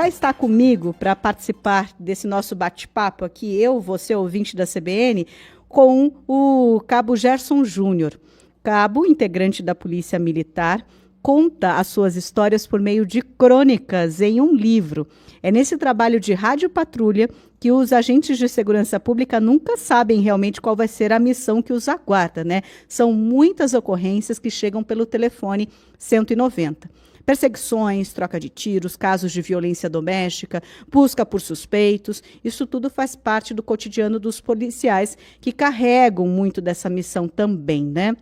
vai estar comigo para participar desse nosso bate-papo aqui, eu, você, ouvinte da CBN, com o Cabo Gerson Júnior. Cabo, integrante da Polícia Militar, conta as suas histórias por meio de crônicas em um livro. É nesse trabalho de rádio patrulha que os agentes de segurança pública nunca sabem realmente qual vai ser a missão que os aguarda, né? São muitas ocorrências que chegam pelo telefone 190. Perseguições, troca de tiros, casos de violência doméstica, busca por suspeitos, isso tudo faz parte do cotidiano dos policiais que carregam muito dessa missão também, né?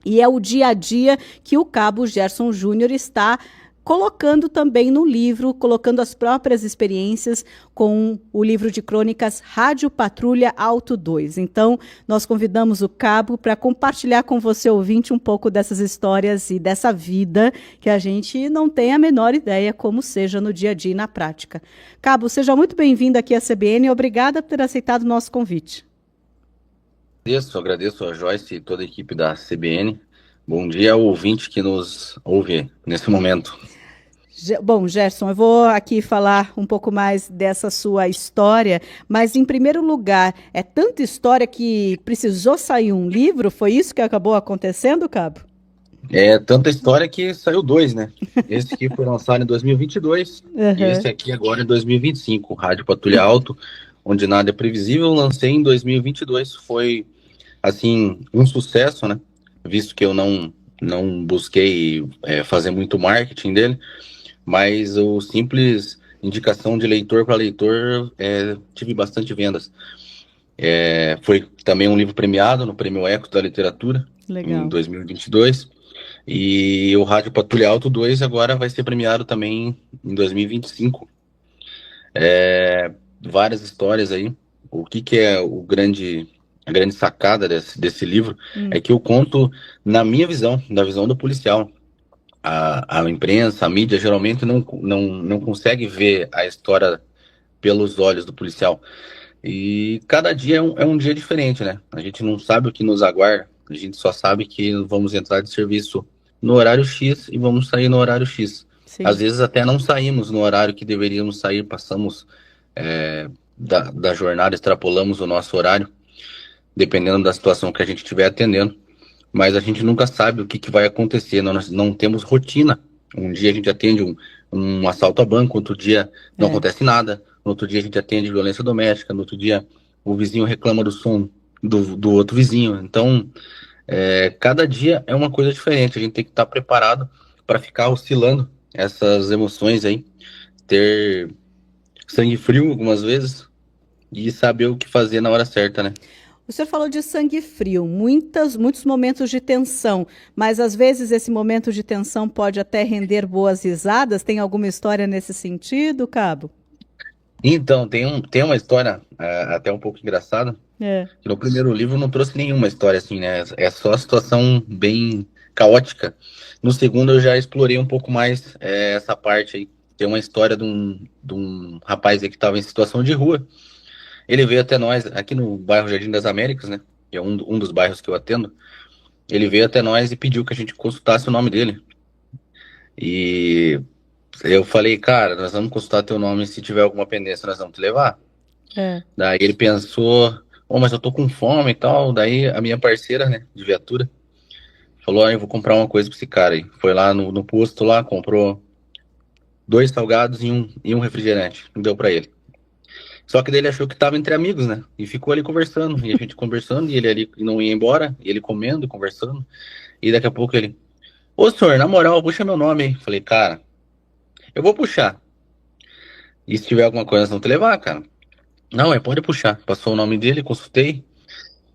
E é o dia a dia que o Cabo Gerson Júnior está colocando também no livro, colocando as próprias experiências com o livro de crônicas Rádio Patrulha Auto 2. Então, nós convidamos o Cabo para compartilhar com você, ouvinte, um pouco dessas histórias e dessa vida que a gente não tem a menor ideia como seja no dia a dia e na prática. Cabo, seja muito bem-vindo aqui à CBN e obrigada por ter aceitado o nosso convite. Agradeço a Joyce e toda a equipe da CBN. Bom dia ao ouvinte que nos ouve nesse momento. Bom, Gerson, eu vou aqui falar um pouco mais dessa sua história, mas em primeiro lugar, é tanta história que precisou sair um livro? Foi isso que acabou acontecendo, Cabo? É tanta história que saiu dois, né? Esse aqui foi lançado em 2022 e esse aqui agora em 2025, Rádio Patrulha Auto, onde nada é previsível, lancei em 2022. Foi, assim, um sucesso, né? Visto que eu não busquei fazer muito marketing dele, mas o simples indicação de leitor para leitor, tive bastante vendas. Foi também um livro premiado no Prêmio Eco da Literatura. Legal. Em 2022. E o Rádio Patrulha Auto 2 agora vai ser premiado também em 2025. Várias histórias aí. O que é a grande sacada desse livro é que eu conto na minha visão, da visão do policial. A imprensa, a mídia, geralmente não consegue ver a história pelos olhos do policial. E cada dia é um dia diferente, né? A gente não sabe o que nos aguarda, a gente só sabe que vamos entrar de serviço no horário X e vamos sair no horário X. Sim. Às vezes até não saímos no horário que deveríamos sair, passamos da jornada, extrapolamos o nosso horário, dependendo da situação que a gente estiver atendendo. Mas a gente nunca sabe o que vai acontecer, nós não temos rotina. Um dia a gente atende um assalto a banco, outro dia não acontece nada, no outro dia a gente atende violência doméstica, no outro dia o vizinho reclama do som do outro vizinho. Então, cada dia é uma coisa diferente, a gente tem que estar preparado para ficar oscilando essas emoções aí, ter sangue frio algumas vezes e saber o que fazer na hora certa, né? O senhor falou de sangue frio, muitos momentos de tensão, mas às vezes esse momento de tensão pode até render boas risadas. Tem alguma história nesse sentido, Cabo? Então, tem uma história até um pouco engraçada. Que no primeiro livro não trouxe nenhuma história assim, né? É só a situação bem caótica. No segundo eu já explorei um pouco mais essa parte aí. Tem uma história de um rapaz aí que estava em situação de rua. Ele veio até nós, aqui no bairro Jardim das Américas, né? Que é um dos bairros que eu atendo. Ele veio até nós e pediu que a gente consultasse o nome dele. E eu falei, cara, nós vamos consultar teu nome, se tiver alguma pendência, nós vamos te levar. Daí ele pensou, mas eu tô com fome e tal. Daí a minha parceira, né, de viatura, falou, eu vou comprar uma coisa pra esse cara aí. Foi lá no posto lá, comprou 2 salgados e um refrigerante. Deu pra ele. Só que daí ele achou que tava entre amigos, né? E ficou ali conversando, e a gente conversando, e ele ali não ia embora, e ele comendo e conversando. E daqui a pouco ele, ô senhor, na moral, puxa meu nome aí. Falei, cara, eu vou puxar. E se tiver alguma coisa, nós vamos te levar, cara. Não, pode puxar. Passou o nome dele, consultei.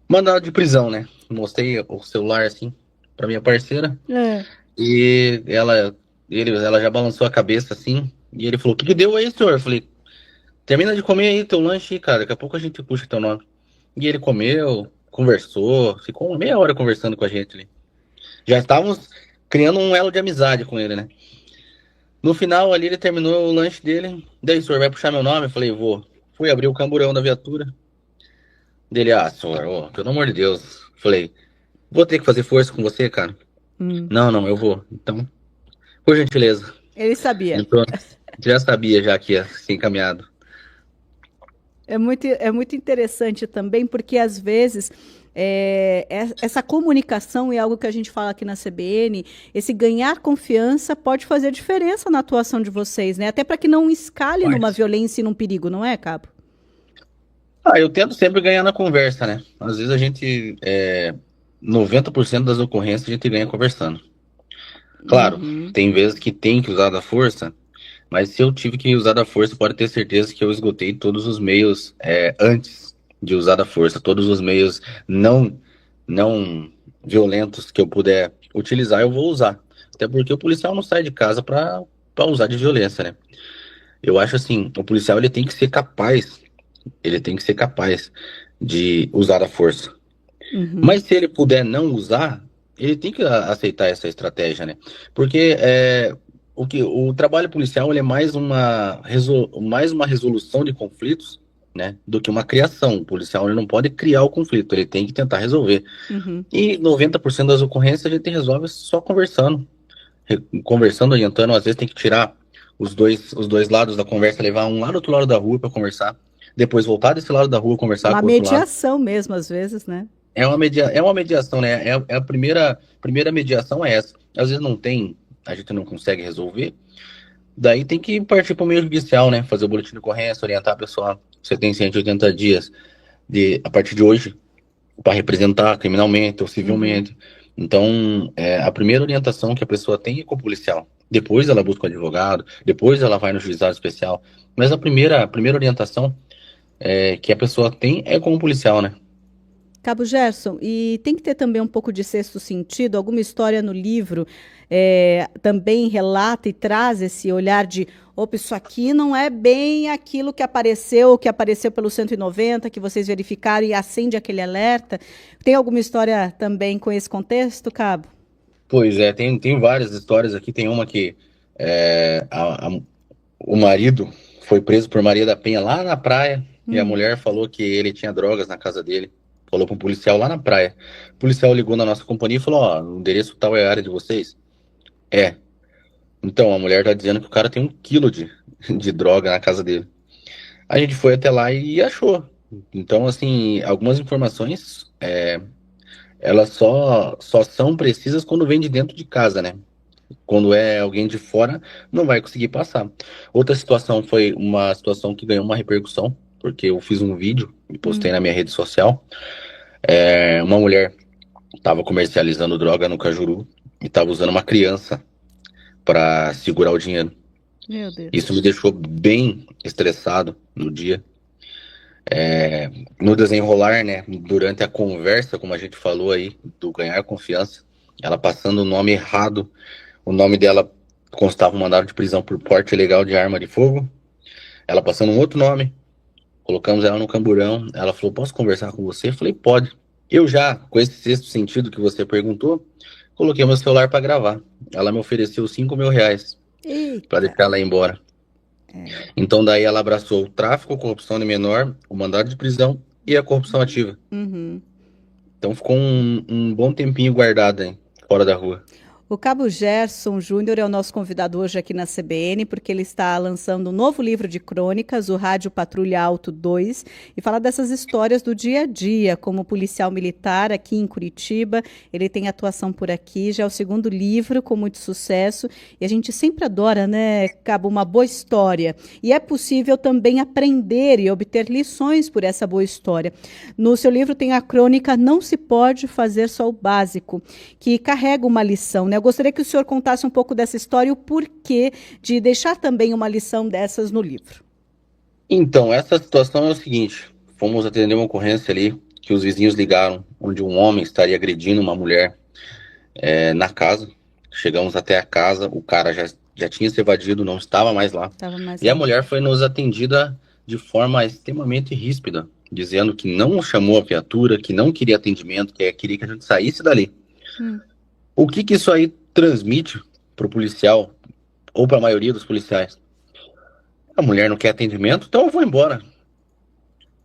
Mandado de prisão, né? Mostrei o celular, assim, pra minha parceira. E ela já balançou a cabeça, assim. E ele falou, o que deu aí, senhor? Eu falei, termina de comer aí teu lanche, cara. Daqui a pouco a gente puxa teu nome. E ele comeu, conversou. Ficou uma meia hora conversando com a gente ali. Já estávamos criando um elo de amizade com ele, né? No final ali, ele terminou o lanche dele. Daí, senhor, vai puxar meu nome? Eu falei, vou. Fui abrir o camburão da viatura. Dele, senhor, pelo amor de Deus. Falei, vou ter que fazer força com você, cara? Não, eu vou. Então, por gentileza. Ele sabia. Já sabia já que ia ser encaminhado. É muito interessante também, porque às vezes essa comunicação é algo que a gente fala aqui na CBN, esse ganhar confiança pode fazer diferença na atuação de vocês, né? Até para que não escale numa Mas, violência e num perigo, não é, Cabo? eu tento sempre ganhar na conversa, né? Às vezes a gente, 90% das ocorrências a gente ganha conversando. Claro, Uhum. tem vezes que tem que usar da força, mas se eu tive que usar da força, pode ter certeza que eu esgotei todos os meios antes de usar da força, todos os meios não violentos que eu puder utilizar, eu vou usar. Até porque o policial não sai de casa para usar de violência, né? Eu acho assim, o policial ele tem que ser capaz de usar a força. Uhum. Mas se ele puder não usar, ele tem que aceitar essa estratégia, né? Porque o trabalho policial ele é mais uma resolução de conflitos, né, do que uma criação. O policial ele não pode criar o conflito, ele tem que tentar resolver. Uhum. E 90% das ocorrências a gente resolve só conversando. Conversando, orientando, às vezes tem que tirar os dois lados da conversa, levar um lá do outro lado da rua para conversar, depois voltar desse lado da rua conversar Uma com o outro lado. mediação mesmo, às vezes, né? É uma mediação, né? É a primeira mediação é essa. Às vezes não tem, a gente não consegue resolver, daí tem que partir para o meio judicial, né? Fazer o boletim de ocorrência, orientar a pessoa. Você tem 180 dias a partir de hoje para representar criminalmente ou Uhum. civilmente. Então, a primeira orientação que a pessoa tem é com o policial. Depois ela busca um advogado, depois ela vai no juizado especial. Mas a primeira orientação que a pessoa tem é com o policial, né? Cabo Gerson, e tem que ter também um pouco de sexto sentido, alguma história no livro também relata e traz esse olhar de, opa, isso aqui não é bem aquilo que apareceu pelo 190, que vocês verificaram e acende aquele alerta. Tem alguma história também com esse contexto, Cabo? Pois é, tem várias histórias aqui. Tem uma que o marido foi preso por Maria da Penha lá na praia e a Hum. mulher falou que ele tinha drogas na casa dele. Falou para um policial lá na praia. O policial ligou na nossa companhia e falou: Ó, o endereço tal é a área de vocês? É. Então, a mulher tá dizendo que o cara tem 1 quilo de droga na casa dele. A gente foi até lá e achou. Então, assim, algumas informações, elas só são precisas quando vem de dentro de casa, né? Quando é alguém de fora, não vai conseguir passar. Outra situação foi uma situação que ganhou uma repercussão, porque eu fiz um vídeo e postei Hum. na minha rede social. Uma mulher estava comercializando droga no Cajuru e estava usando uma criança para segurar o dinheiro. Meu Isso Deus. me deixou bem estressado no dia. No desenrolar, né, durante a conversa, como a gente falou aí, do ganhar confiança, ela passando o nome errado, o nome dela constava um mandado de prisão por porte ilegal de arma de fogo, ela passando um outro nome, colocamos ela no camburão, ela falou, posso conversar com você? Eu falei, pode. Eu já, com esse sexto sentido que você perguntou, coloquei meu celular para gravar. Ela me ofereceu R$ 5.000 para Eita. deixar ela ir embora. Então daí ela abraçou o tráfico, a corrupção de menor, o mandado de prisão e a corrupção ativa. Uhum. Então ficou um bom tempinho guardado aí, fora da rua. O Cabo Gerson Júnior é o nosso convidado hoje aqui na CBN, porque ele está lançando um novo livro de crônicas, o Rádio Patrulha Auto 2, e fala dessas histórias do dia a dia, como policial militar aqui em Curitiba. Ele tem atuação por aqui, já é o segundo livro com muito sucesso, e a gente sempre adora, né, Cabo, uma boa história. E é possível também aprender e obter lições por essa boa história. No seu livro tem a crônica Não se pode fazer só o básico, que carrega uma lição, né? Eu gostaria que o senhor contasse um pouco dessa história e o porquê de deixar também uma lição dessas no livro. Então, essa situação é o seguinte: fomos atender uma ocorrência ali que os vizinhos ligaram, onde um homem estaria agredindo uma mulher na casa. Chegamos até a casa, o cara já tinha se evadido, não estava mais lá. Estava mais E a lá. mulher foi nos atendida de forma extremamente ríspida, dizendo que não chamou a viatura, que não queria atendimento, que queria que a gente saísse dali. Hum. O que isso aí transmite para o policial, ou para a maioria dos policiais? A mulher não quer atendimento, então eu vou embora.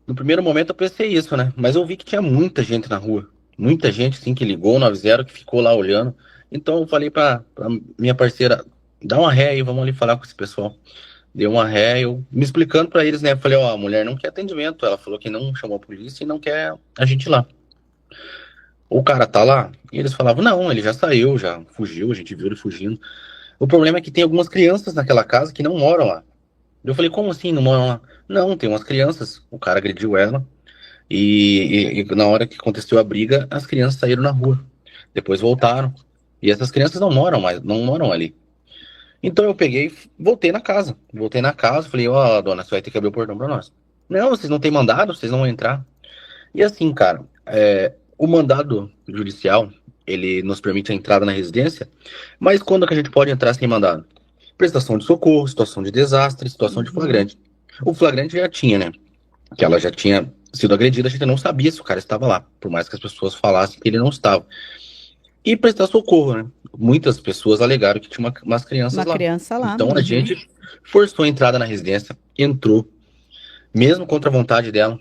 No primeiro momento eu pensei isso, né? Mas eu vi que tinha muita gente na rua. Muita gente, sim, que ligou, 90, que ficou lá olhando. Então eu falei pra minha parceira, dá uma ré aí, vamos ali falar com esse pessoal. deu uma ré, eu me explicando pra eles, né? Eu falei, ó, a mulher não quer atendimento. Ela falou que não chamou a polícia e não quer a gente ir lá. O cara tá lá? E eles falavam, não, ele já saiu, já fugiu, a gente viu ele fugindo. O problema é que tem algumas crianças naquela casa que não moram lá. Eu falei, como assim não moram lá? Não, tem umas crianças. O cara agrediu ela e na hora que aconteceu a briga, as crianças saíram na rua. Depois voltaram. E essas crianças não moram mais, não moram ali. Então eu peguei e voltei na casa. Voltei na casa, falei, ó, dona, você vai ter que abrir o portão pra nós. Não, vocês não têm mandado, vocês não vão entrar. E assim, cara, o mandado judicial, ele nos permite a entrada na residência, mas quando que a gente pode entrar sem mandado? Prestação de socorro, situação de desastre, situação de flagrante. O flagrante já tinha, né? Que ela já tinha sido agredida, a gente não sabia se o cara estava lá, por mais que as pessoas falassem que ele não estava. E prestar socorro, né? Muitas pessoas alegaram que tinha umas crianças lá. Criança lá. Então a gente forçou a entrada na residência, entrou, mesmo contra a vontade dela.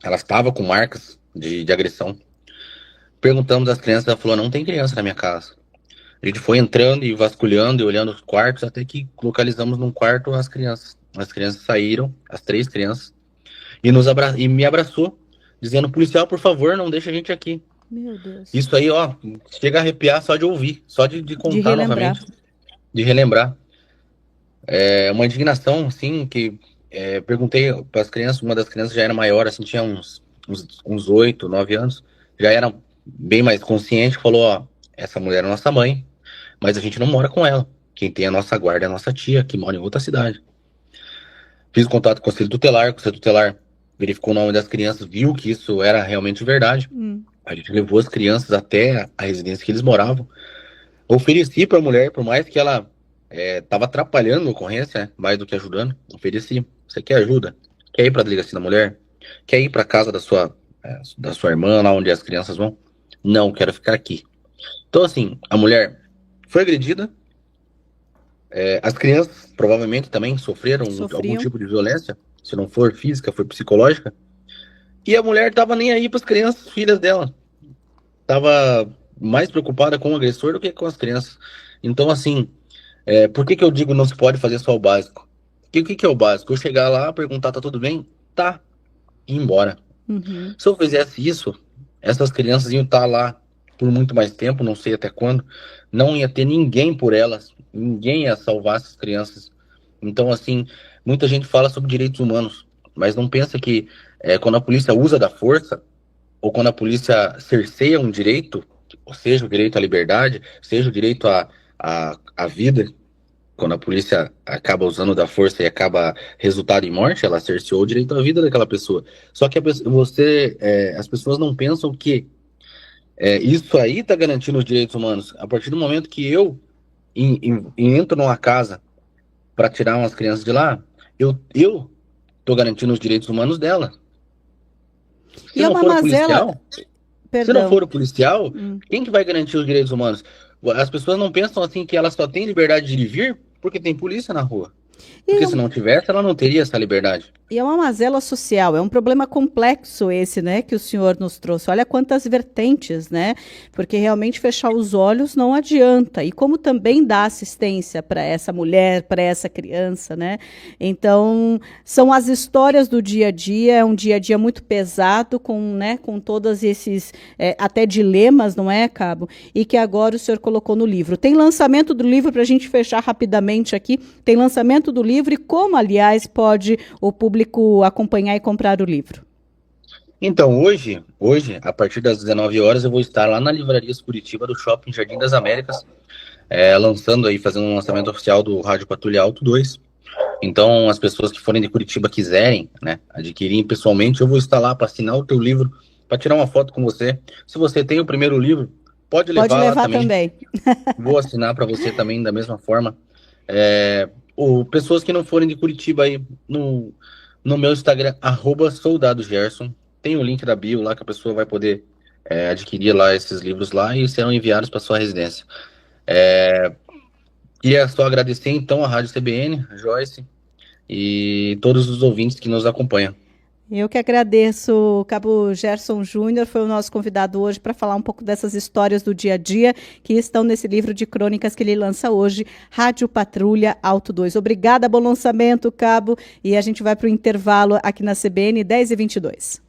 Ela estava com marcas de agressão. Perguntamos às crianças, ela falou, não tem criança na minha casa. A gente foi entrando e vasculhando e olhando os quartos, até que localizamos num quarto as crianças. As crianças saíram, as 3 crianças, e me abraçou, dizendo, policial, por favor, não deixa a gente aqui. Meu Deus. Isso aí, ó, chega a arrepiar só de ouvir, só de contar novamente, de relembrar. É uma indignação, assim, que perguntei para as crianças, uma das crianças já era maior, assim, tinha uns 8, 9 anos, já era bem mais consciente, falou, ó, essa mulher é nossa mãe, mas a gente não mora com ela. Quem tem a nossa guarda é a nossa tia, que mora em outra cidade. Fiz contato com o conselho tutelar verificou o nome das crianças, viu que isso era realmente verdade. A gente levou as crianças até a residência que eles moravam. Ofereci para a mulher, por mais que ela estava atrapalhando a ocorrência, né, mais do que ajudando, ofereci. Você quer ajuda? Quer ir para a delegacia da mulher? Quer ir para casa da sua irmã, lá onde as crianças vão? Não, quero ficar aqui. Então, assim, a mulher foi agredida. As crianças provavelmente também sofreram algum tipo de violência, se não for física, foi psicológica. E a mulher tava nem aí para as crianças, filhas dela. Tava mais preocupada com o agressor do que com as crianças. Então, assim, por que eu digo não se pode fazer só o básico? E o que é o básico? Eu chegar lá, perguntar, tá tudo bem? Tá. E ir embora. Se eu fizesse isso, essas crianças iam estar lá por muito mais tempo, não sei até quando. Não ia ter ninguém por elas. Ninguém ia salvar essas crianças. Então, assim, muita gente fala sobre direitos humanos, mas não pensa que quando a polícia usa da força, ou quando a polícia cerceia um direito, seja o direito à liberdade, seja o direito à vida, quando a polícia acaba usando da força e acaba resultado em morte, ela cerceou o direito à vida daquela pessoa. Só que as pessoas não pensam que isso aí está garantindo os direitos humanos. A partir do momento que eu entro numa casa para tirar umas crianças de lá, eu tô garantindo os direitos humanos dela. Se não for o policial, quem que vai garantir os direitos humanos? As pessoas não pensam assim que elas só têm liberdade de ir e vir porque tem polícia na rua. Porque se não tivesse, ela não teria essa liberdade. E é uma mazela social, é um problema complexo esse, né, que o senhor nos trouxe. Olha quantas vertentes, né? Porque realmente fechar os olhos não adianta. E como também dá assistência para essa mulher, para essa criança, né? Então, são as histórias do dia a dia, é um dia a dia muito pesado, com todos esses até dilemas, não é, Cabo? E que agora o senhor colocou no livro. Tem lançamento do livro, para a gente fechar rapidamente aqui, tem lançamento do livro e como, aliás, pode o público acompanhar e comprar o livro? Então, hoje, a partir das 19 horas, eu vou estar lá na Livrarias Curitiba do Shopping Jardim das Américas, lançando aí, fazendo um lançamento oficial do Rádio Patrulha Auto 2. Então, as pessoas que forem de Curitiba quiserem, né, adquirir pessoalmente, eu vou estar lá para assinar o teu livro, para tirar uma foto com você. Se você tem o primeiro livro, pode levar lá também. Vou assinar para você também da mesma forma. Pessoas que não forem de Curitiba aí, no meu Instagram, @soldadogerson, tem o link da bio lá que a pessoa vai poder adquirir lá esses livros lá e serão enviados para sua residência. E é só agradecer então a Rádio CBN, a Joyce e todos os ouvintes que nos acompanham. Eu que agradeço. O Cabo Gerson Júnior foi o nosso convidado hoje para falar um pouco dessas histórias do dia a dia que estão nesse livro de crônicas que ele lança hoje, Rádio Patrulha Auto 2. Obrigada, bom lançamento, Cabo. E a gente vai para o intervalo aqui na CBN 10h22.